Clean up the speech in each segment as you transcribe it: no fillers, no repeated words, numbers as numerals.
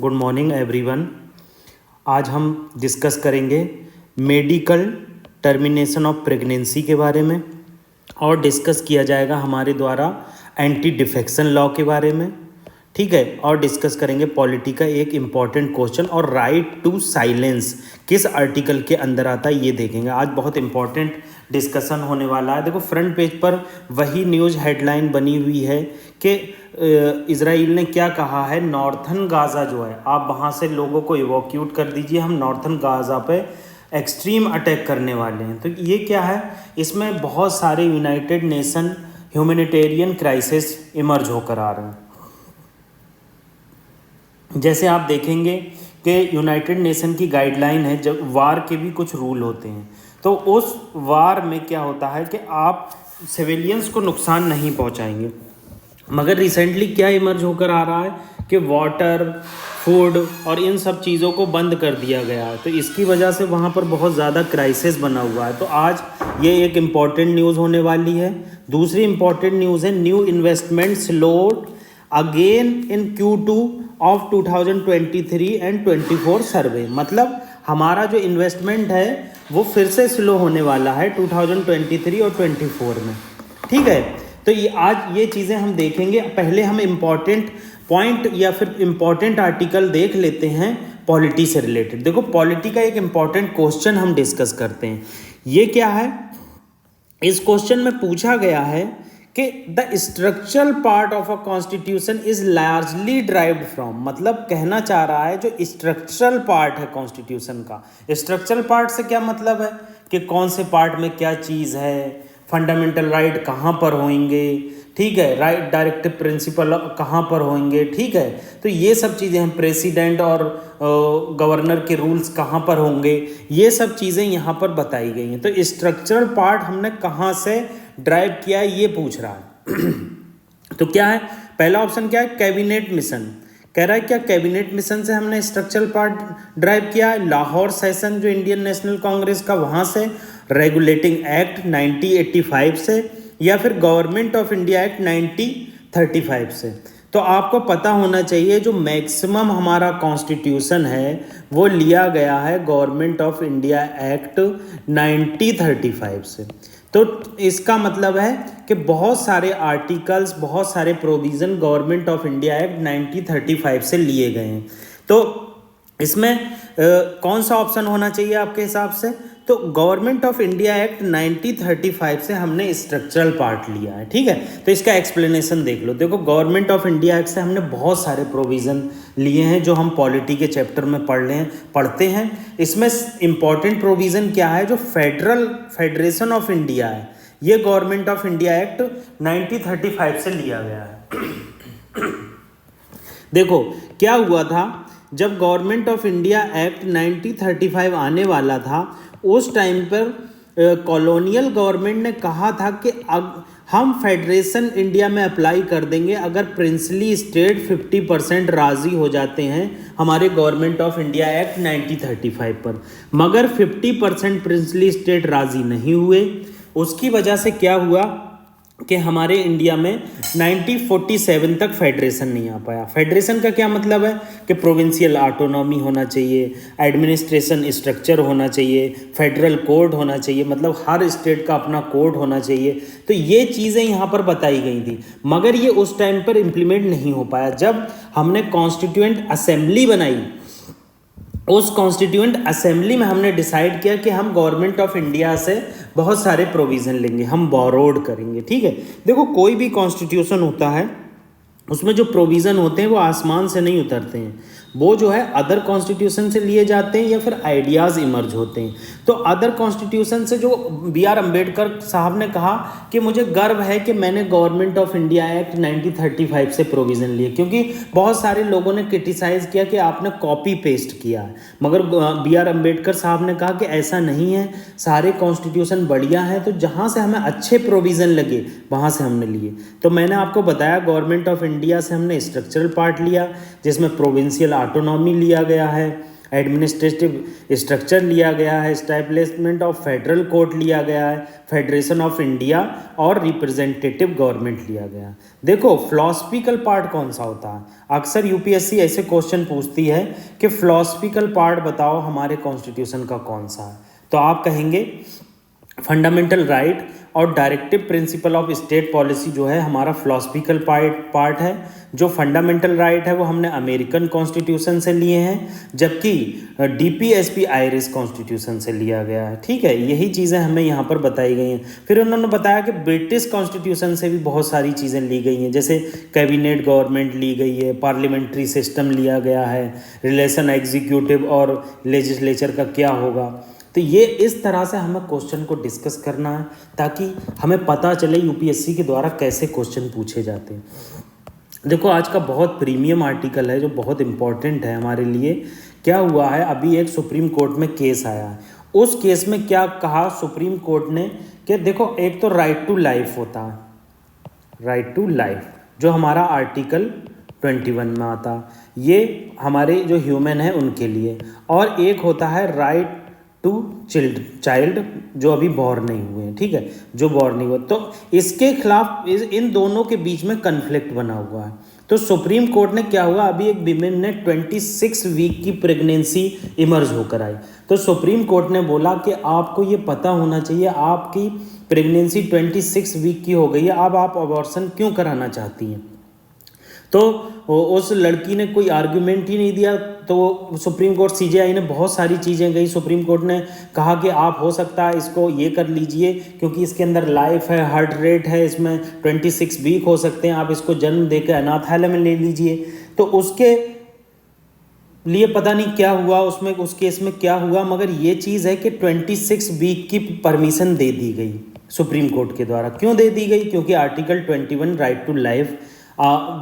Good morning everyone. आज हम discuss करेंगे मेडिकल टर्मिनेशन ऑफ प्रेगनेंसी के बारे में और डिस्कस किया जाएगा हमारे द्वारा एंटी डिफेक्शन लॉ के बारे में, ठीक है। और डिस्कस करेंगे पॉलिटी का एक इम्पॉर्टेंट क्वेश्चन और राइट टू साइलेंस किस आर्टिकल के अंदर आता है ये देखेंगे। आज बहुत इंपॉर्टेंट डिस्कशन होने वाला है। देखो फ्रंट पेज पर वही न्यूज़ हेडलाइन बनी हुई है कि इजराइल ने क्या कहा है, नॉर्थन गाज़ा जो है आप वहाँ से लोगों को इवोक्यूट कर दीजिए, हम नॉर्थन गाज़ा पे एक्सट्रीम अटैक करने वाले हैं। तो ये क्या है, इसमें बहुत सारे United nation humanitarian crisis emerge होकर आ रहे हैं। जैसे आप देखेंगे कि यूनाइटेड नेशन की गाइडलाइन है, जब वार के भी कुछ रूल होते हैं तो उस वार में क्या होता है कि आप सिविलियंस को नुकसान नहीं पहुंचाएंगे। मगर रिसेंटली क्या इमर्ज होकर आ रहा है कि वाटर, फूड और इन सब चीज़ों को बंद कर दिया गया है, तो इसकी वजह से वहाँ पर बहुत ज़्यादा क्राइसिस बना हुआ है। तो आज ये एक इम्पॉर्टेंट न्यूज़ होने वाली है। दूसरी इम्पॉर्टेंट न्यूज़ है new investment slowed again in Q2 of 2023 and 24 सर्वे। मतलब हमारा जो इन्वेस्टमेंट है वो फिर से स्लो होने वाला है 2023 और 24 में, ठीक है। तो ये आज ये चीज़ें हम देखेंगे। पहले हम इम्पॉर्टेंट पॉइंट या फिर इम्पॉर्टेंट आर्टिकल देख लेते हैं पॉलिटी से रिलेटेड। देखो पॉलिटी का एक इम्पॉर्टेंट क्वेश्चन हम डिस्कस करते हैं। ये क्या है, इस क्वेश्चन में पूछा गया है कि the structural part of a constitution is largely derived from, मतलब कहना चाह रहा है जो स्ट्रक्चरल पार्ट है कॉन्स्टिट्यूशन का। स्ट्रक्चरल पार्ट से क्या मतलब है कि कौन से पार्ट में क्या चीज़ है, फंडामेंटल राइट कहाँ पर होंगे, ठीक है, राइट डायरेक्टिव प्रिंसिपल कहाँ पर होंगे, ठीक है। तो ये सब चीज़ें हैं, प्रेसिडेंट और गवर्नर के रूल्स कहाँ पर होंगे, ये सब चीज़ें यहाँ पर बताई गई हैं। तो स्ट्रक्चरल पार्ट हमने कहाँ से ड्राइव किया है ये पूछ रहा है। तो क्या है, पहला ऑप्शन क्या है, कैबिनेट मिशन। कह रहा है क्या कैबिनेट मिशन से हमने स्ट्रक्चरल पार्ट ड्राइव किया है, लाहौर सेशन जो इंडियन नेशनल कांग्रेस का वहाँ से, रेगुलेटिंग एक्ट 1985 से, या फिर गवर्नमेंट ऑफ इंडिया एक्ट 1935 से। तो आपको पता होना चाहिए जो मैक्सिमम हमारा कॉन्स्टिट्यूशन है वो लिया गया है गवर्नमेंट ऑफ इंडिया एक्ट 1935 से। तो इसका मतलब है कि बहुत सारे आर्टिकल्स, बहुत सारे provision government of India act 1935 से लिए गए हैं। तो इसमें कौन सा ऑप्शन होना चाहिए आपके हिसाब से? तो गवर्नमेंट ऑफ इंडिया एक्ट 1935 से हमने स्ट्रक्चरल पार्ट लिया है, ठीक है। तो इसका एक्सप्लेनेशन देख लो। देखो गवर्नमेंट ऑफ इंडिया एक्ट से हमने बहुत सारे प्रोविज़न लिए हैं जो हम पॉलिटी के चैप्टर में पढ़ते हैं। इसमें इम्पॉर्टेंट प्रोविज़न क्या है, जो फेडरेशन ऑफ इंडिया है, ये गवर्नमेंट ऑफ इंडिया एक्ट 1935 से लिया गया है। देखो क्या हुआ था, जब गवर्नमेंट ऑफ इंडिया एक्ट 1935 आने वाला था उस टाइम पर कॉलोनियल गवर्नमेंट ने कहा था कि हम फेडरेशन इंडिया में अप्लाई कर देंगे अगर प्रिंसली स्टेट 50% राज़ी हो जाते हैं हमारे गवर्नमेंट ऑफ इंडिया एक्ट 1935 पर। मगर 50% प्रिंसली स्टेट राज़ी नहीं हुए। उसकी वजह से क्या हुआ कि हमारे इंडिया में 1947 तक फेडरेशन नहीं आ पाया। फेडरेशन का क्या मतलब है कि प्रोविंशियल ऑटोनॉमी होना चाहिए, एडमिनिस्ट्रेशन स्ट्रक्चर होना चाहिए, फेडरल कोड होना चाहिए, मतलब हर स्टेट का अपना कोड होना चाहिए। तो ये चीज़ें यहाँ पर बताई गई थी, मगर ये उस टाइम पर इम्प्लीमेंट नहीं हो पाया। जब हमने कॉन्स्टिट्यूएंट असेंबली बनाई, उस कॉन्स्टिट्यूएंट असेंबली में हमने डिसाइड किया कि हम गवर्नमेंट ऑफ इंडिया से बहुत सारे प्रोविज़न लेंगे, हम बोरोड करेंगे, ठीक है। देखो कोई भी कॉन्स्टिट्यूशन होता है उसमें जो प्रोविज़न होते हैं वो आसमान से नहीं उतरते हैं, वो जो है अदर कॉन्स्टिट्यूशन से लिए जाते हैं या फिर आइडियाज़ इमर्ज होते हैं। तो अदर कॉन्स्टिट्यूशन से जो B.R. अम्बेडकर साहब ने कहा कि मुझे गर्व है कि मैंने गवर्नमेंट ऑफ इंडिया एक्ट 1935 से प्रोविज़न लिए, क्योंकि बहुत सारे लोगों ने क्रिटिसाइज़ किया कि आपने कॉपी पेस्ट किया है। मगर B.R. अम्बेडकर साहब ने कहा कि ऐसा नहीं है, सारे कॉन्स्टिट्यूशन बढ़िया है, तो जहाँ से हमें अच्छे प्रोविज़न लगे वहाँ से हमने लिए। तो मैंने आपको बताया गवर्नमेंट ऑफ इंडिया से हमने स्ट्रक्चरल पार्ट लिया जिसमें प्रोविंशियल ऑटोनॉमी लिया गया है, एडमिनिस्ट्रेटिव स्ट्रक्चर लिया गया है, एस्टैब्लिशमेंट ऑफ फेडरल कोर्ट लिया गया है, फेडरेशन ऑफ इंडिया और रिप्रेजेंटेटिव गवर्नमेंट लिया गया। देखो फिलॉसफिकल पार्ट कौन सा होता है, अक्सर यूपीएससी ऐसे क्वेश्चन पूछती है कि फिलॉसफिकल पार्ट बताओ हमारे कॉन्स्टिट्यूशन का कौन सा है, तो आप कहेंगे फंडामेंटल राइट और directive principle of state policy जो है हमारा फिलॉसफिकल पार्ट है। जो फंडामेंटल राइट है वो हमने अमेरिकन कॉन्स्टिट्यूशन से लिए हैं, जबकि डीपीएसपी आयरिश कॉन्स्टिट्यूशन से लिया गया है। ठीक है, यही चीज़ें हमें यहाँ पर बताई गई हैं। फिर उन्होंने बताया कि ब्रिटिश कॉन्स्टिट्यूशन से भी बहुत सारी चीज़ें ली गई हैं, जैसे कैबिनेट गवर्नमेंट ली गई है, पार्लियामेंट्री सिस्टम लिया गया है, रिलेशन एग्जीक्यूटिव और लेजिस्लेचर का क्या होगा। तो ये इस तरह से हमें क्वेश्चन को डिस्कस करना है ताकि हमें पता चले यूपीएससी के द्वारा कैसे क्वेश्चन पूछे जाते हैं। देखो आज का बहुत प्रीमियम आर्टिकल है जो बहुत इम्पॉर्टेंट है हमारे लिए। क्या हुआ है, अभी एक सुप्रीम कोर्ट में केस आया है, उस केस में क्या कहा सुप्रीम कोर्ट ने कि देखो एक तो राइट टू लाइफ होता है, राइट टू लाइफ जो हमारा आर्टिकल 21 में आता, ये हमारे जो ह्यूमन है उनके लिए, और एक होता है राइट टू चाइल्ड जो अभी बॉर्न नहीं हुए हैं। ठीक है, जो बॉर्न नहीं हुए, तो इसके खिलाफ इन दोनों के बीच में कन्फ्लिक्ट बना हुआ है। तो सुप्रीम कोर्ट ने क्या हुआ, अभी एक वीमेन ने 26 वीक की प्रेगनेंसी इमर्ज होकर आई, तो सुप्रीम कोर्ट ने बोला कि आपको ये पता होना चाहिए आपकी प्रेगनेंसी 26 वीक की हो गई है, अब आप अबॉर्शन क्यों कराना चाहती हैं। तो उस लड़की ने कोई आर्ग्यूमेंट ही नहीं दिया, तो सुप्रीम कोर्ट सीजेआई ने बहुत सारी चीज़ें गई। सुप्रीम कोर्ट ने कहा कि आप हो सकता है इसको ये कर लीजिए क्योंकि इसके अंदर लाइफ है, हार्ट रेट है, इसमें 26 वीक हो सकते हैं, आप इसको जन्म देकर अनाथालय में ले लीजिए। तो उसके लिए पता नहीं क्या हुआ उसमें, उस केस में क्या हुआ, मगर ये चीज़ है कि 26 वीक की परमिशन दे दी गई सुप्रीम कोर्ट के द्वारा। क्यों दे दी गई, क्योंकि article 21 right to life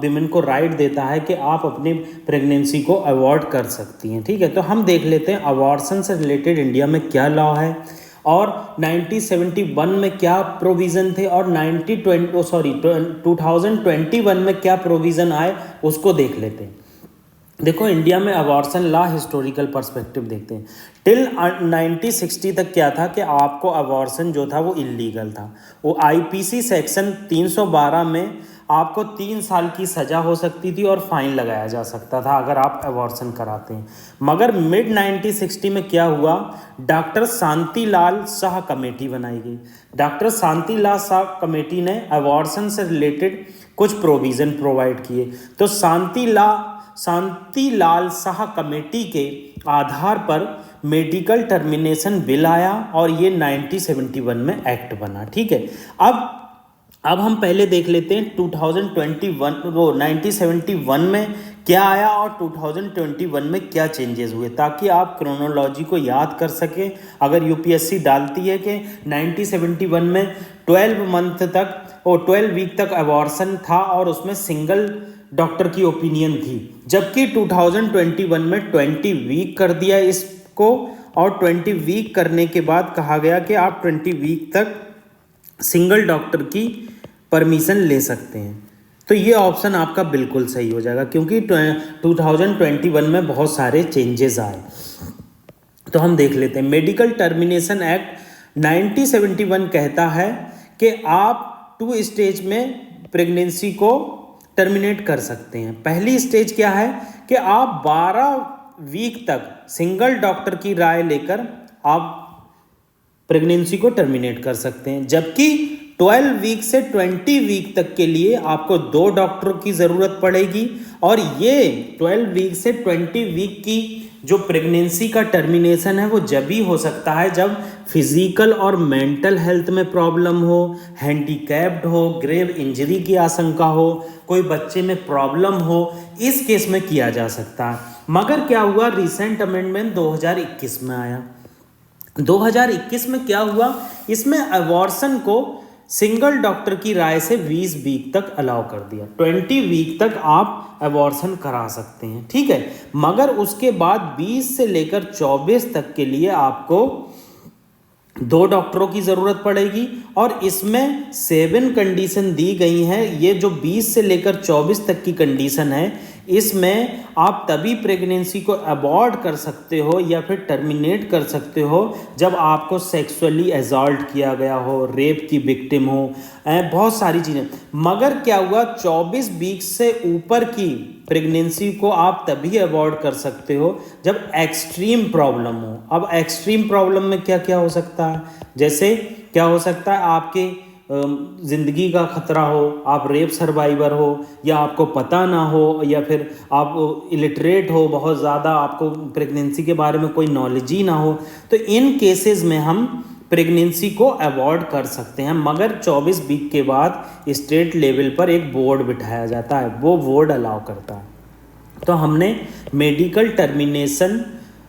women को राइट देता है कि आप अपनी प्रेगनेंसी को अवॉर्ड कर सकती हैं। ठीक है, तो हम देख लेते हैं अबॉर्शन से रिलेटेड इंडिया में क्या लॉ है और 1971 में क्या प्रोविज़न थे और 2021 में क्या प्रोविज़न आए, उसको देख लेते हैं। देखो इंडिया में अबॉर्शन लॉ हिस्टोरिकल पर्सपेक्टिव देखते हैं। टिल 1960 तक क्या था कि आपको अबॉर्शन जो था वो इलीगल था। वो आईपीसी सेक्शन 312 में आपको 3 साल की सज़ा हो सकती थी और फाइन लगाया जा सकता था अगर आप अबॉर्शन कराते हैं। मगर मिड 1960 में क्या हुआ, डॉक्टर शांतिलाल शाह कमेटी बनाई गई। डॉक्टर शांतिलाल शाह कमेटी ने अबॉर्शन से रिलेटेड कुछ प्रोविज़न प्रोवाइड किए। तो शांतिलाल शाह कमेटी के आधार पर मेडिकल टर्मिनेशन बिल आया और ये 1971 में एक्ट बना। ठीक है, अब हम पहले देख लेते हैं 1971 में क्या आया और 2021 में क्या चेंजेस हुए, ताकि आप क्रोनोलॉजी को याद कर सकें। अगर यूपीएससी डालती है कि 1971 में 12 वीक तक अबॉर्शन था और उसमें सिंगल डॉक्टर की ओपिनियन थी, जबकि 2021 में 20 वीक कर दिया इसको, और 20 वीक करने के बाद कहा गया कि आप 20 वीक तक सिंगल डॉक्टर की परमिशन ले सकते हैं। तो ये ऑप्शन आपका बिल्कुल सही हो जाएगा क्योंकि 2021 में बहुत सारे चेंजेस आए। तो हम देख लेते हैं। मेडिकल टर्मिनेशन एक्ट 1971 कहता है कि आप 2 स्टेज में प्रेगनेंसी को टर्मिनेट कर सकते हैं। पहली स्टेज क्या है कि आप 12 वीक तक सिंगल डॉक्टर की राय लेकर आप प्रेगनेंसी को टर्मिनेट कर सकते हैं, जबकि 12 वीक से 20 वीक तक के लिए आपको 2 डॉक्टरों की ज़रूरत पड़ेगी। और ये 12 वीक से 20 वीक की जो प्रेगनेंसी का टर्मिनेशन है वो जब भी हो सकता है जब फिजिकल और मेंटल हेल्थ में प्रॉब्लम हो, हैंडीकैप्ड हो, ग्रेव इंजरी की आशंका हो, कोई बच्चे में प्रॉब्लम हो, इस केस में किया जा सकता है। मगर क्या हुआ, रिसेंट अमेंडमेंट 2021 में आया। 2021 में क्या हुआ, इसमें अबॉर्शन को सिंगल डॉक्टर की राय से 20 वीक तक अलाउ कर दिया। 20 वीक तक आप अबॉर्शन करा सकते हैं। ठीक है, मगर उसके बाद 20 से लेकर 24 तक के लिए आपको 2 डॉक्टरों की ज़रूरत पड़ेगी और इसमें 7 कंडीशन दी गई हैं। ये जो 20 से लेकर 24 तक की कंडीशन है, इसमें आप तभी प्रेगनेंसी को अबॉर्ट कर सकते हो या फिर टर्मिनेट कर सकते हो जब आपको सेक्सुअली असॉल्ट किया गया हो, रेप की विक्टिम हो, बहुत सारी चीज़ें। मगर क्या हुआ, 24 वीक से ऊपर की प्रेगनेंसी को आप तभी अवॉइड कर सकते हो जब एक्सट्रीम प्रॉब्लम हो। अब एक्सट्रीम प्रॉब्लम में क्या क्या हो सकता है, जैसे क्या हो सकता है, आपके ज़िंदगी का खतरा हो, आप रेप सर्वाइवर हो, या आपको पता ना हो, या फिर आप इलिटरेट हो बहुत ज़्यादा, आपको प्रेगनेंसी के बारे में कोई नॉलेज ही ना हो। तो इन केसेस में हम प्रेगनेंसी को अवॉइड कर सकते हैं, मगर 24 वीक के बाद स्टेट लेवल पर एक बोर्ड बिठाया जाता है, वो बोर्ड अलाउ करता है। तो हमने medical termination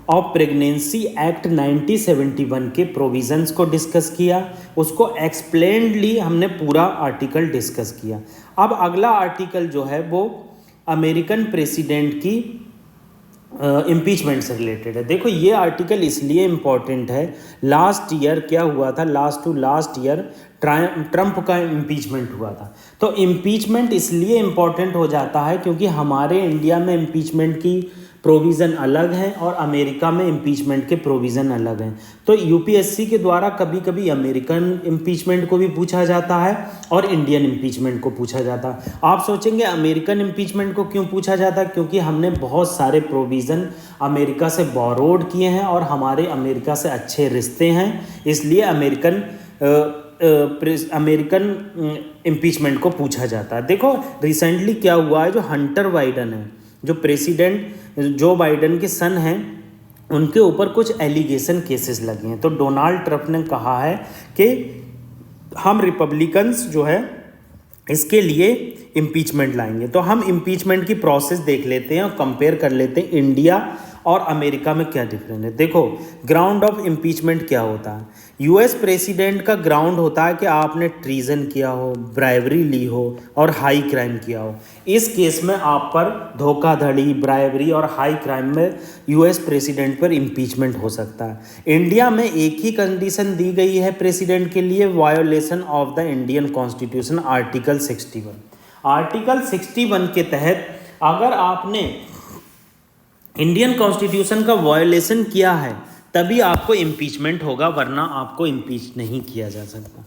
of pregnancy act 1971 के प्रोविज़न्स को डिस्कस किया, उसको एक्सप्लेनली हमने पूरा आर्टिकल डिस्कस किया। अब अगला आर्टिकल जो है वो अमेरिकन प्रेसिडेंट की इम्पीचमेंट से रिलेटेड है। देखो ये आर्टिकल इसलिए इम्पॉर्टेंट है, लास्ट ईयर क्या हुआ था, लास्ट ईयर ट्रंप का इम्पीचमेंट हुआ था। तो इम्पीचमेंट इसलिए इम्पॉर्टेंट हो जाता है क्योंकि हमारे इंडिया में इम्पीचमेंट की प्रोविज़न अलग है और अमेरिका में इम्पीचमेंट के प्रोविज़न अलग हैं। तो यूपीएससी के द्वारा कभी कभी अमेरिकन इम्पीचमेंट को भी पूछा जाता है और इंडियन इम्पीचमेंट को पूछा जाता है। आप सोचेंगे अमेरिकन इम्पीचमेंट को क्यों पूछा जाता है, क्योंकि हमने बहुत सारे प्रोविज़न अमेरिका से बोरोड किए हैं और हमारे अमेरिका से अच्छे रिश्ते हैं, इसलिए अमेरिकन इम्पीचमेंट को पूछा जाता है। देखो रिसेंटली क्या हुआ है, जो हंटर बाइडन है, जो प्रेसिडेंट जो बाइडन के सन हैं, उनके ऊपर कुछ एलिगेशन केसेस लगे हैं। तो डोनाल्ड ट्रंप ने कहा है कि हम रिपब्लिकन्स जो है इसके लिए इम्पीचमेंट लाएंगे। तो हम इम्पीचमेंट की प्रोसेस देख लेते हैं और कंपेयर कर लेते हैं इंडिया और अमेरिका में क्या डिफरेंस है। देखो ग्राउंड ऑफ इम्पीचमेंट क्या होता है, यूएस प्रेसिडेंट का ग्राउंड होता है कि आपने ट्रीजन किया हो, ब्राइवरी ली हो और हाई क्राइम किया हो। इस केस में आप पर धोखाधड़ी, ब्राइवरी और हाई क्राइम में यूएस प्रेसिडेंट पर इम्पीचमेंट हो सकता है। इंडिया में एक ही कंडीशन दी गई है प्रेसिडेंट के लिए, violation of the Indian constitution article 61। Article 61 के तहत अगर आपने इंडियन कॉन्स्टिट्यूशन का वायोलेशन किया है तभी आपको इम्पीचमेंट होगा, वरना आपको इम्पीच नहीं किया जा सकता।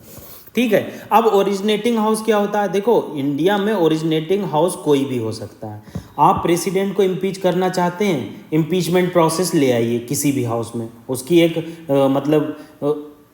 ठीक है, अब ओरिजिनेटिंग हाउस क्या होता है। देखो इंडिया में ओरिजिनेटिंग हाउस कोई भी हो सकता है। आप प्रेसिडेंट को इम्पीच करना चाहते हैं, इम्पीचमेंट प्रोसेस ले आइए किसी भी हाउस में, उसकी एक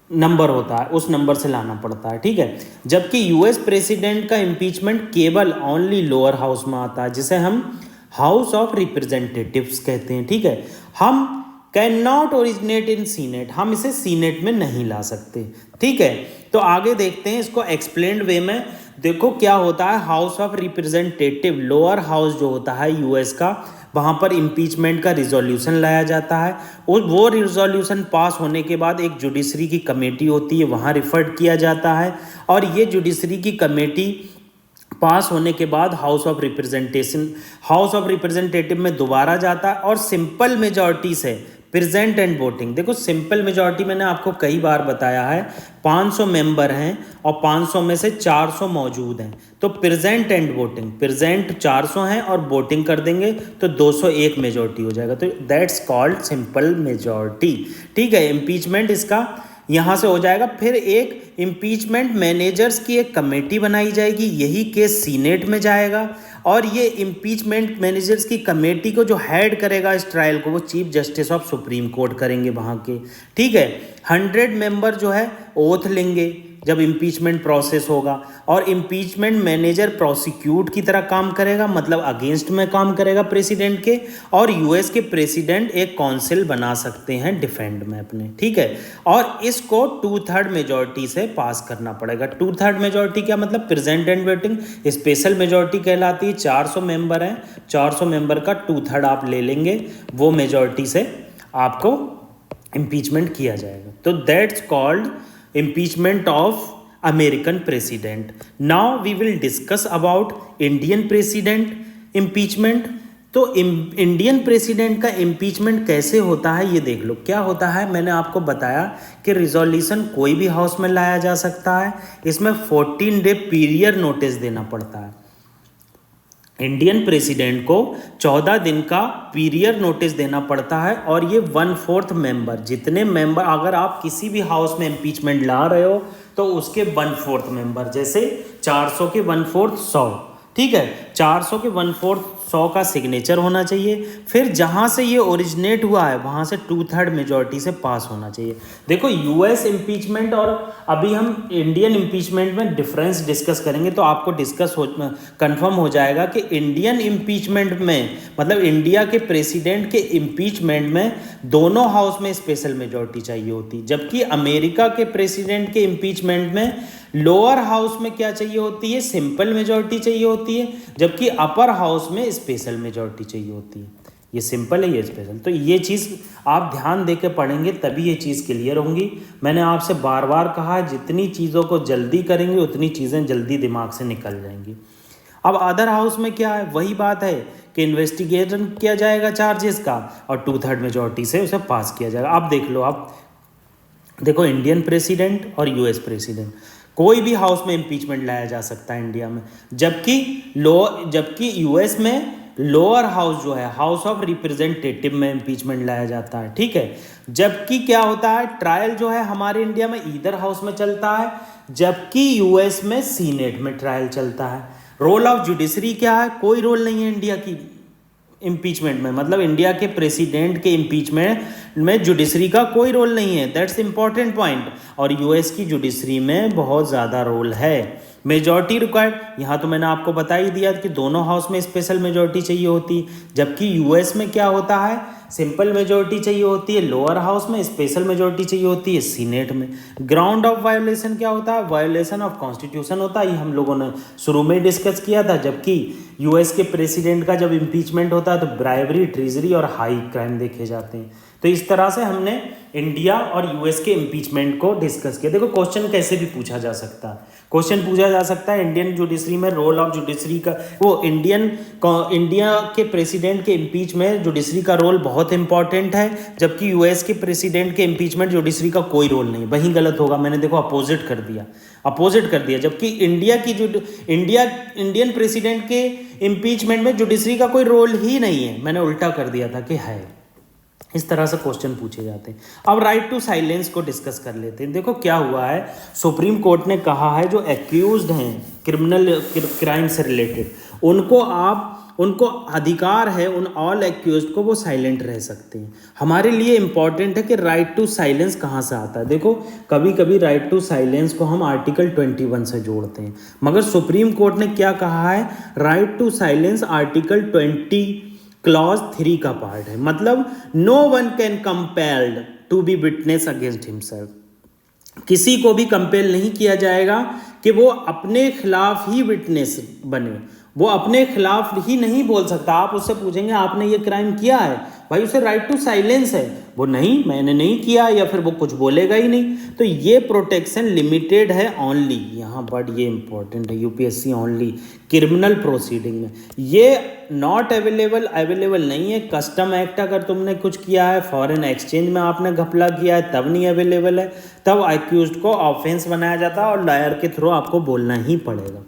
नंबर होता है, उस नंबर से लाना पड़ता है। ठीक है, जबकि यूएस प्रेसिडेंट का इम्पीचमेंट केवल ओनली लोअर हाउस में आता है, जिसे हम हाउस ऑफ रिप्रेजेंटेटिव्स कहते हैं। ठीक है, हम can not originate in senate, हम इसे सीनेट में नहीं ला सकते। ठीक है, तो आगे देखते हैं इसको एक्सप्लेन्ड वे में। देखो क्या होता है, house of representative, lower house जो होता है यूएस का, वहाँ पर इम्पीचमेंट का रिजोल्यूशन लाया जाता है और वो रिजोल्यूशन पास होने के बाद एक जुडिशरी की कमेटी होती है, वहाँ रिफर्ड किया जाता है और ये जुडिशरी की कमेटी पास होने के बाद हाउस ऑफ रिप्रेजेंटेटिव में दोबारा जाता है और सिंपल मेजॉरिटी से प्रेजेंट एंड वोटिंग। देखो सिंपल मेजॉरिटी मैंने आपको कई बार बताया है, 500 मेंबर हैं और 500 में से 400 मौजूद हैं, तो प्रेजेंट एंड वोटिंग, प्रेजेंट 400 हैं और वोटिंग कर देंगे तो 201 मेजॉरिटी हो जाएगा, तो दैट्स कॉल्ड सिंपल मेजॉरिटी। ठीक है, इम्पीचमेंट इसका यहाँ से हो जाएगा। फिर एक इम्पीचमेंट मैनेजर्स की एक कमेटी बनाई जाएगी, यही केस सीनेट में जाएगा और ये इम्पीचमेंट मैनेजर्स की कमेटी को जो हेड करेगा इस ट्रायल को, वो chief justice of supreme court करेंगे वहाँ के। ठीक है, 100 मेंबर जो है ओथ लेंगे जब इम्पीचमेंट प्रोसेस होगा और इम्पीचमेंट मैनेजर प्रोसिक्यूट की तरह काम करेगा, मतलब अगेंस्ट में काम करेगा प्रेसिडेंट के, और यूएस के प्रेसिडेंट एक काउंसिल बना सकते हैं डिफेंड में अपने। ठीक है, और इसको 2/3 मेजॉरिटी से पास करना पड़ेगा। 2/3 मेजॉरिटी क्या मतलब, present and voting special majority कहलाती है। 400 मेंबर हैं, 400 मेंबर का 2/3 आप ले लेंगे, वो मेजॉरिटी से आपको इम्पीचमेंट किया जाएगा। तो that's called impeachment of American president. Now we will discuss about Indian president impeachment. तो इंडियन प्रेसिडेंट का इम्पीचमेंट कैसे होता है ये देख लो। क्या होता है, मैंने आपको बताया कि रिजोल्यूशन कोई भी हाउस में लाया जा सकता है। इसमें 14 डे पीरियड नोटिस देना पड़ता है। इंडियन प्रेसिडेंट को 14 दिन का पीरियड नोटिस देना पड़ता है, और ये 1/4 मेंबर, जितने मेंबर, अगर आप किसी भी हाउस में इम्पीचमेंट ला रहे हो तो उसके 1/4 मेंबर, जैसे 400 के 1/4 100, ठीक है, 400 के 1/4 100 का सिग्नेचर होना चाहिए। फिर जहाँ से ये ओरिजिनेट हुआ है वहाँ से 2/3 मेजॉरिटी से पास होना चाहिए। देखो यूएस इम्पीचमेंट और अभी हम इंडियन इम्पीचमेंट में डिफरेंस डिस्कस करेंगे तो आपको कंफर्म हो जाएगा कि इंडियन इम्पीचमेंट में, मतलब इंडिया के प्रेसिडेंट के इम्पीचमेंट में दोनों हाउस में स्पेशल मेजॉरिटी चाहिए होती, जबकि अमेरिका के प्रेसिडेंट के इम्पीचमेंट में लोअर हाउस में क्या चाहिए होती है, सिंपल मेजॉरिटी चाहिए होती है, जबकि अपर हाउस में स्पेशल मेजॉरिटी चाहिए होती है। ये सिंपल है, ये स्पेशल। तो ये चीज़ आप ध्यान दे के पढ़ेंगे तभी ये चीज़ क्लियर होंगी। मैंने आपसे बार बार कहा, जितनी चीज़ों को जल्दी करेंगे उतनी चीज़ें जल्दी दिमाग से निकल जाएंगी। अब अदर हाउस में क्या है, वही बात है कि इन्वेस्टिगेशन किया जाएगा चार्जेस का, और 2/3 मेजॉरिटी से उसे पास किया जाएगा। अब देख लो, आप देखो इंडियन प्रेसिडेंट और यूएस प्रेसिडेंट, कोई भी हाउस में इम्पीचमेंट लाया जा सकता है इंडिया में, जबकि यूएस में लोअर हाउस जो है, हाउस ऑफ रिप्रेजेंटेटिव में इम्पीचमेंट लाया जाता है, ठीक है। जबकि क्या होता है, ट्रायल जो है हमारे इंडिया में ईदर हाउस में चलता है, जबकि यूएस में सीनेट में ट्रायल चलता है। रोल ऑफ जुडिशरी क्या है, कोई रोल नहीं है इंडिया की इम्पीचमेंट में, मतलब इंडिया के प्रेसिडेंट के इम्पीचमेंट में जुडिशरी का कोई रोल नहीं है, दैट्स इंपॉर्टेंट पॉइंट। और यूएस की जुडिशरी में बहुत ज़्यादा रोल है। मेजॉरिटी रिक्वायर्ड, यहाँ तो मैंने आपको बता ही दिया कि दोनों हाउस में स्पेशल मेजॉरिटी चाहिए होती, जबकि यूएस में क्या होता है, सिंपल मेजॉरिटी चाहिए होती है लोअर हाउस में, स्पेशल मेजॉरिटी चाहिए होती है सीनेट में। ग्राउंड ऑफ वायोलेशन क्या होता है, वायोलेशन ऑफ कॉन्स्टिट्यूशन होता है, ये हम लोगों ने शुरू में डिस्कस किया था। जबकि यूएस के प्रेसिडेंट का जब इम्पीचमेंट होता है तो ब्राइबरी, ट्रेजरी और हाई क्राइम देखे जाते हैं। तो इस तरह से हमने इंडिया और यूएस के इम्पीचमेंट को डिस्कस किया। देखो क्वेश्चन कैसे भी पूछा जा सकता है, क्वेश्चन पूछा जा सकता है इंडियन जुडिशरी में रोल ऑफ जुडिशरी का, वो इंडिया के प्रेसिडेंट के इम्पीच में जुडिशरी का रोल बहुत इंपॉर्टेंट है, जबकि यूएस के प्रेसिडेंट के इम्पीचमेंट जुडिशरी का कोई रोल नहीं। वही गलत होगा, मैंने देखो अपोजिट कर दिया, जबकि इंडियन प्रेसिडेंट के इम्पीचमेंट में जुडिशरी का कोई रोल ही नहीं है, मैंने उल्टा कर दिया था कि है। इस तरह से क्वेश्चन पूछे जाते हैं। अब राइट टू साइलेंस को डिस्कस कर लेते हैं। देखो क्या हुआ है, सुप्रीम कोर्ट ने कहा है जो एक्यूज्ड हैं क्रिमिनल क्राइम से रिलेटेड, उनको अधिकार है, उन ऑल एक्यूज्ड को वो साइलेंट रह सकते हैं। हमारे लिए इंपॉर्टेंट है कि राइट टू साइलेंस कहाँ से आता है। देखो कभी कभी राइट टू साइलेंस को हम आर्टिकल 21 से जोड़ते हैं, मगर सुप्रीम कोर्ट ने क्या कहा है, right to silence article 20 clause 3 का पार्ट है। मतलब no one can compelled to be witness against himself, किसी को भी कंपेल नहीं किया जाएगा कि वो अपने खिलाफ ही विटनेस बने, वो अपने खिलाफ ही नहीं बोल सकता। आप उससे पूछेंगे आपने ये क्राइम किया है, भाई उसे राइट टू साइलेंस है, वो नहीं मैंने नहीं किया, या फिर वो कुछ बोलेगा ही नहीं। तो ये प्रोटेक्शन लिमिटेड है ओनली, यहाँ बट ये इंपॉर्टेंट है, यूपीएससी ओनली क्रिमिनल प्रोसीडिंग में, ये नॉट अवेलेबल नहीं है। कस्टम एक्ट अगर तुमने कुछ किया है, फॉरेन एक्सचेंज में आपने घपला किया है, तब नहीं अवेलेबल है, तब अक्यूज्ड को ऑफेंस बनाया जाता है और लॉयर के थ्रू आपको बोलना ही पड़ेगा,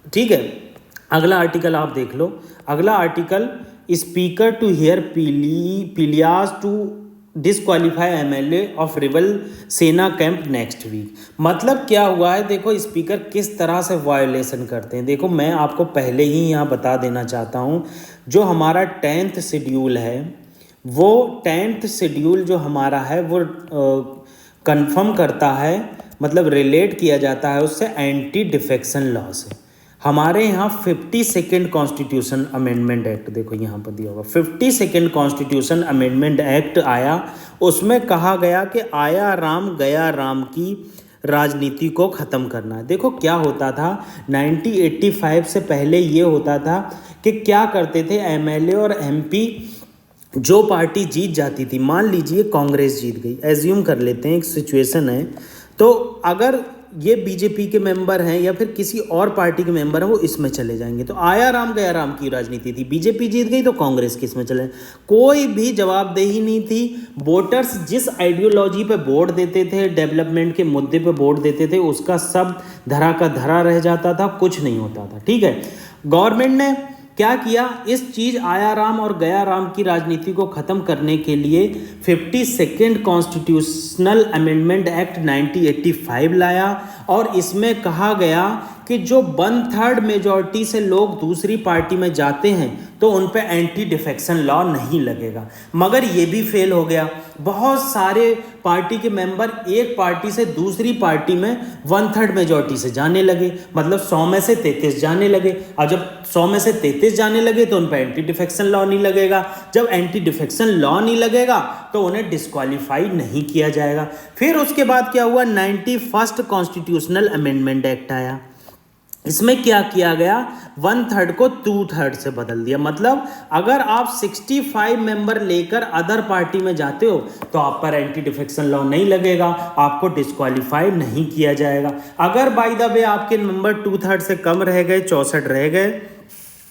ठीक है। अगला आर्टिकल आप देख लो, अगला article, speaker to hear please to disqualify MLA of rebel Sena camp next week. मतलब क्या हुआ है, देखो स्पीकर किस तरह से वायोलेशन करते हैं। देखो मैं आपको पहले ही यहाँ बता देना चाहता हूँ, जो हमारा 10th शेड्यूल है, वो 10th शेड्यूल जो हमारा है वो कंफर्म करता है, मतलब रिलेट किया जाता है उससे एंटी डिफेक्शन लॉ से। हमारे यहाँ 52nd कॉन्स्टिट्यूशन अमेंडमेंट एक्ट, देखो यहाँ पर दिया होगा 52nd कॉन्स्टिट्यूशन अमेंडमेंट एक्ट आया, उसमें कहा गया कि आया राम गया राम की राजनीति को ख़त्म करना है। देखो क्या होता था 1985 से पहले, ये होता था कि क्या करते थे एमएलए और एमपी, जो पार्टी जीत जाती थी, मान लीजिए कांग्रेस जीत गई, एज्यूम कर लेते हैं एक सिचुएशन है, तो अगर ये बीजेपी के मेंबर हैं या फिर किसी और पार्टी के मेंबर हैं वो इसमें चले जाएंगे। तो आया राम गया राम की राजनीति थी, बीजेपी जीत गई तो कांग्रेस किस में चले, कोई भी जवाबदेही नहीं थी। वोटर्स जिस आइडियोलॉजी पे वोट देते थे, डेवलपमेंट के मुद्दे पे वोट देते थे, उसका सब धरा का धरा रह जाता था, कुछ नहीं होता था। ठीक है, गवर्नमेंट ने क्या किया, इस चीज आया राम और गया राम की राजनीति को खत्म करने के लिए 52nd कॉन्स्टिट्यूशनल अमेंडमेंट एक्ट 1985 लाया और इसमें कहा गया कि जो 1/3 मेजॉरिटी से लोग दूसरी पार्टी में जाते हैं तो उन पे एंटी डिफेक्शन लॉ नहीं लगेगा। मगर ये भी फेल हो गया। बहुत सारे पार्टी के मेंबर एक पार्टी से दूसरी पार्टी में 1/3 मेजॉरिटी से जाने लगे, मतलब 100 में से 33 जाने लगे। और जब 100 में से 33 जाने लगे तो उन पर एंटी डिफेक्शन लॉ नहीं लगेगा। जब एंटी डिफेक्शन लॉ नहीं लगेगा तो उन्हें डिस्क्वालीफाई नहीं किया जाएगा। फिर उसके बाद क्या हुआ, 91st कॉन्स्टिट्यूशनल अमेंडमेंट एक्ट आया। इसमें क्या किया गया, 1/3 को 2/3 से बदल दिया। मतलब अगर आप 65 मेंबर लेकर अदर पार्टी में जाते हो तो आप पर एंटी डिफेक्शन लॉ नहीं लगेगा, आपको डिस्क्वालीफाई नहीं किया जाएगा। अगर बाय द वे आपके नंबर 2/3 से कम रह गए, 64 रह गए,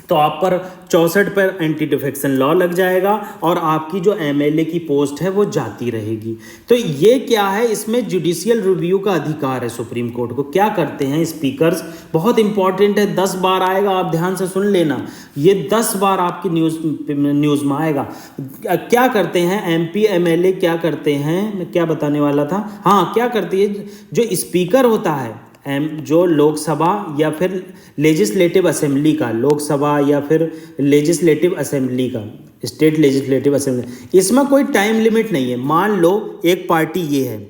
तो आप पर 64 पर एंटी डिफेक्शन लॉ लग जाएगा और आपकी जो एमएलए की पोस्ट है वो जाती रहेगी। तो ये क्या है, इसमें जुडिशियल रिव्यू का अधिकार है सुप्रीम कोर्ट को। क्या करते हैं स्पीकर्स, बहुत इंपॉर्टेंट है, 10 बार आएगा, आप ध्यान से सुन लेना, ये 10 बार आपकी न्यूज़ में आएगा। क्या करते हैं एमपी एमएलए, क्या करते हैं, मैं क्या बताने वाला था, हाँ, क्या करती है, जो स्पीकर होता है जो लोकसभा या फिर लेजिस्लेटिव असेंबली का, लोकसभा या फिर लेजिस्लेटिव असेंबली का, स्टेट लेजिस्लेटिव असेंबली, इसमें कोई टाइम लिमिट नहीं है। मान लो एक पार्टी ये है,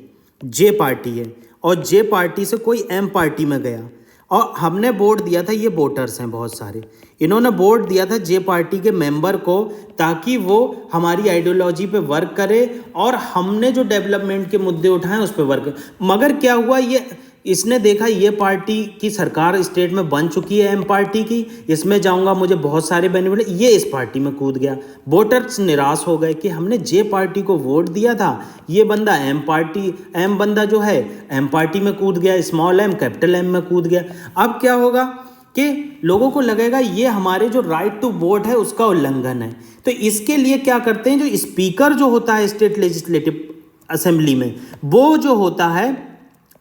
जे पार्टी है, और जे पार्टी से कोई एम पार्टी में गया और हमने वोट दिया था, ये वोटर्स हैं बहुत सारे, इन्होंने वोट दिया था जे पार्टी के मेंबर को ताकि वो हमारी आइडियोलॉजी पे वर्क करे और हमने जो डेवलपमेंट के मुद्दे उठाए उस पर वर्क। मगर क्या हुआ, ये इसने देखा ये पार्टी की सरकार स्टेट में बन चुकी है एम पार्टी की, इसमें जाऊंगा मुझे बहुत सारे बेनिफिट, ये इस पार्टी में कूद गया। वोटर्स निराश हो गए कि हमने जे पार्टी को वोट दिया था, ये बंदा एम बंदा जो है एम पार्टी में कूद गया, स्मॉल एम कैपिटल एम में कूद गया। अब क्या होगा कि लोगों को लगेगा ये हमारे जो राइट टू वोट है उसका उल्लंघन है। तो इसके लिए क्या करते हैं, जो स्पीकर जो होता है स्टेट लेजिस्लेटिव असेंबली में, वो जो होता है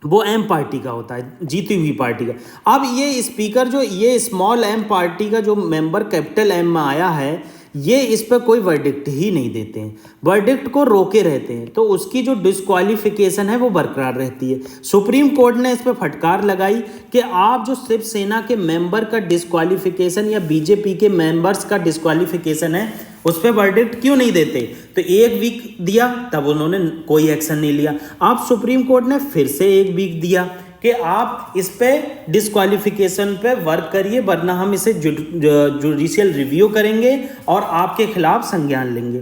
वो एम पार्टी का होता है, जीती हुई पार्टी का। अब ये स्पीकर जो ये स्मॉल एम पार्टी का जो मेंबर कैपिटल एम में आया है, ये इस पर कोई वर्डिक्ट ही नहीं देते हैं, वर्डिक्ट को रोके रहते हैं, तो उसकी जो डिस्क्वालिफिकेशन है वो बरकरार रहती है। सुप्रीम कोर्ट ने इस पर फटकार लगाई कि आप जो शिवसेना के मेंबर का डिस्क्वालिफिकेशन या बीजेपी के मेंबर्स का डिस्क्वालिफिकेशन है उस पर वर्डिक्ट क्यों नहीं देते। तो 1 वीक दिया, तब उन्होंने कोई एक्शन नहीं लिया। अब सुप्रीम कोर्ट ने फिर से 1 वीक दिया कि आप इस पे डिस्क्वालिफिकेशन पे वर्क करिए, वरना हम इसे जुडिशियल रिव्यू करेंगे और आपके खिलाफ संज्ञान लेंगे।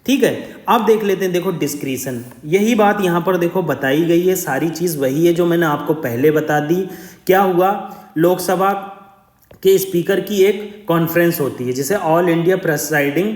ठीक है, अब देख लेते हैं, देखो डिस्क्रिशन, यही बात यहाँ पर देखो बताई गई है, सारी चीज़ वही है जो मैंने आपको पहले बता दी। क्या हुआ, लोकसभा के स्पीकर की एक कॉन्फ्रेंस होती है जिसे all India presiding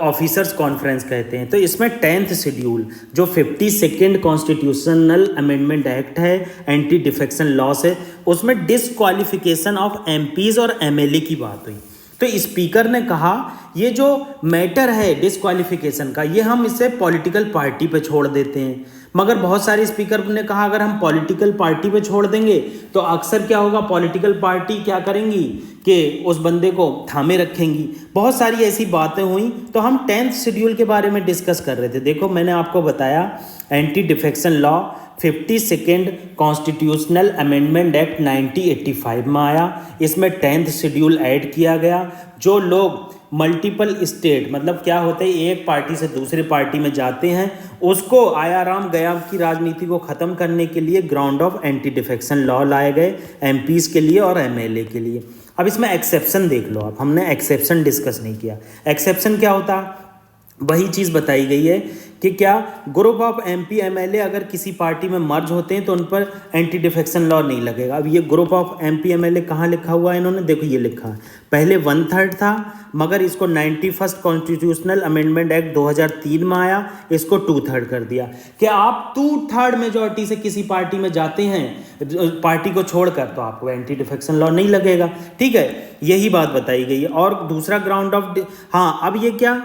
officers conference कहते हैं। तो इसमें 10th शेड्यूल जो 52nd कॉन्स्टिट्यूशनल अमेंडमेंट एक्ट है एंटी डिफेक्शन लॉ से, उसमें डिस्क्वालिफिकेशन ऑफ एमपीज और एमएलए की बात हुई। तो स्पीकर ने कहा ये जो मैटर है डिस्क्वालिफिकेशन का, ये हम इसे पॉलिटिकल पार्टी पे छोड़ देते हैं। मगर बहुत सारे स्पीकर ने कहा अगर हम पॉलिटिकल पार्टी पे छोड़ देंगे तो अक्सर क्या होगा, पॉलिटिकल पार्टी क्या करेंगी कि उस बंदे को थामे रखेंगी। बहुत सारी ऐसी बातें हुई, तो हम 10th शेड्यूल के बारे में डिस्कस कर रहे थे। देखो मैंने आपको बताया anti defection law 52nd constitutional amendment act 1985 में आया। इसमें 10th शेड्यूल ऐड किया गया। जो लोग मल्टीपल स्टेट, मतलब क्या होते हैं, एक पार्टी से दूसरे पार्टी में जाते हैं, उसको आया राम गया की राजनीति को ख़त्म करने के लिए ground of anti defection law लाए गए एमपीज के लिए और एमएलए के लिए। अब इसमें एक्सेप्शन देख लो आप, हमने एक्सेप्शन डिस्कस नहीं किया। एक्सेप्शन क्या होता है, वही चीज़ बताई गई है कि क्या ग्रुप ऑफ एमपी एमएलए अगर किसी पार्टी में मर्ज होते हैं तो उन पर एंटी डिफेक्शन लॉ नहीं लगेगा। अब ये ग्रुप ऑफ एमपी एमएलए कहाँ लिखा हुआ है इन्होंने, देखो ये लिखा है, पहले 1/3 था मगर इसको 91st कॉन्स्टिट्यूशनल अमेंडमेंट एक्ट 2003 में आया, इसको 2/3 कर दिया कि आप 2/3 मेजॉरिटी से किसी पार्टी में जाते हैं पार्टी को छोड़कर तो आपको एंटी डिफेक्शन लॉ नहीं लगेगा। ठीक है, यही बात बताई गई है। और दूसरा ग्राउंड ऑफ, हाँ अब ये क्या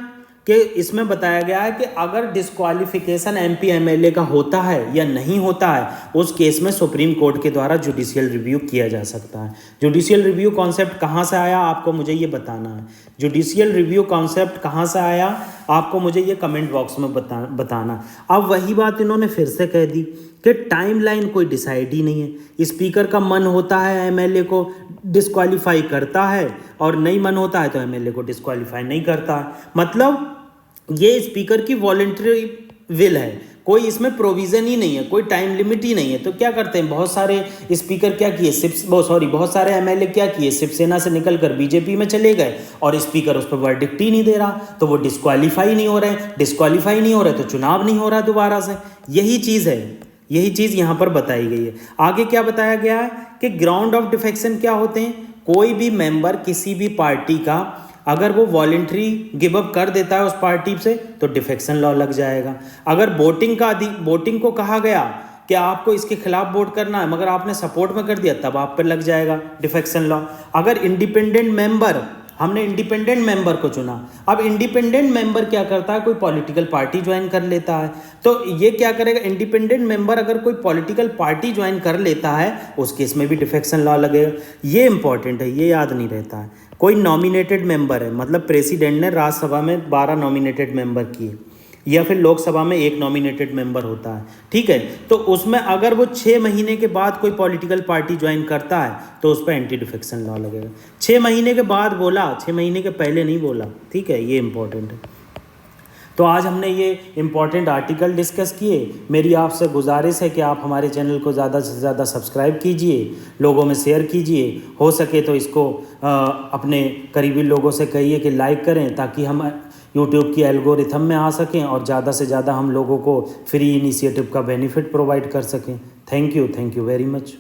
कि इसमें बताया गया है कि अगर डिस्क्वालिफिकेशन एमपी एमएलए का होता है या नहीं होता है, उस केस में सुप्रीम कोर्ट के द्वारा जुडिशियल रिव्यू किया जा सकता है। जुडिशियल रिव्यू कॉन्सेप्ट कहाँ से आया आपको मुझे ये बताना है। जुडिशियल रिव्यू कॉन्सेप्ट कहाँ से आया आपको मुझे ये कमेंट बॉक्स में बताना। अब वही बात इन्होंने फिर से कह दी कि टाइमलाइन कोई डिसाइड ही नहीं है। स्पीकर का मन होता है एमएलए को डिस्क्वालीफाई करता है और नहीं मन होता है तो एमएलए को डिस्क्वालीफाई नहीं करता है। मतलब ये स्पीकर की वॉलंटरी विल है, कोई इसमें प्रोविज़न ही नहीं है, कोई टाइम लिमिट ही नहीं है। तो क्या करते हैं बहुत सारे स्पीकर क्या किए बहुत सारे एमएलए क्या किए, शिवसेना से निकलकर बीजेपी में चले गए और स्पीकर उस पर वर्डिक्ट ही नहीं दे रहा तो वो डिस्क्वालीफाई नहीं हो रहे तो चुनाव नहीं हो रहा दोबारा से। यही चीज़ है, यही चीज़ यहाँ पर बताई गई है। आगे क्या बताया गया है कि ग्राउंड ऑफ डिफेक्शन क्या होते हैं, कोई भी मेंबर किसी भी पार्टी का अगर वो वॉलेंट्री गिव अप कर देता है उस पार्टी से तो डिफेक्शन लॉ लग जाएगा। अगर वोटिंग को कहा गया कि आपको इसके खिलाफ वोट करना है मगर आपने सपोर्ट में कर दिया तब आप पर लग जाएगा डिफेक्शन लॉ। अगर हमने इंडिपेंडेंट मेंबर को चुना, अब इंडिपेंडेंट मेंबर क्या करता है, कोई पॉलिटिकल पार्टी ज्वाइन कर लेता है तो ये क्या करेगा, इंडिपेंडेंट मेंबर अगर कोई पॉलिटिकल पार्टी ज्वाइन कर लेता है उस केस में भी डिफेक्शन लॉ लगेगा। ये इंपॉर्टेंट है, ये याद नहीं रहता है। कोई नॉमिनेटेड मेंबर है, मतलब प्रेसिडेंट ने राज्यसभा में 12 नॉमिनेटेड मेंबर किए या फिर लोकसभा में 1 नॉमिनेटेड मेंबर होता है, ठीक है, तो उसमें अगर वो 6 महीने के बाद कोई पॉलिटिकल पार्टी ज्वाइन करता है तो उस पर एंटी डिफेक्शन लॉ लगेगा। 6 महीने के बाद बोला, 6 महीने के पहले नहीं बोला, ठीक है, ये इंपॉर्टेंट है। तो आज हमने ये इम्पॉर्टेंट आर्टिकल डिस्कस किए। मेरी आपसे गुजारिश है कि आप हमारे चैनल को ज़्यादा से ज़्यादा सब्सक्राइब कीजिए, लोगों में शेयर कीजिए, हो सके तो इसको अपने करीबी लोगों से कहिए कि लाइक करें ताकि हम यूट्यूब की एल्गोरिथम में आ सकें और ज़्यादा से ज़्यादा हम लोगों को फ्री इनिशिएटिव का बेनिफिट प्रोवाइड कर सकें। Thank you very much.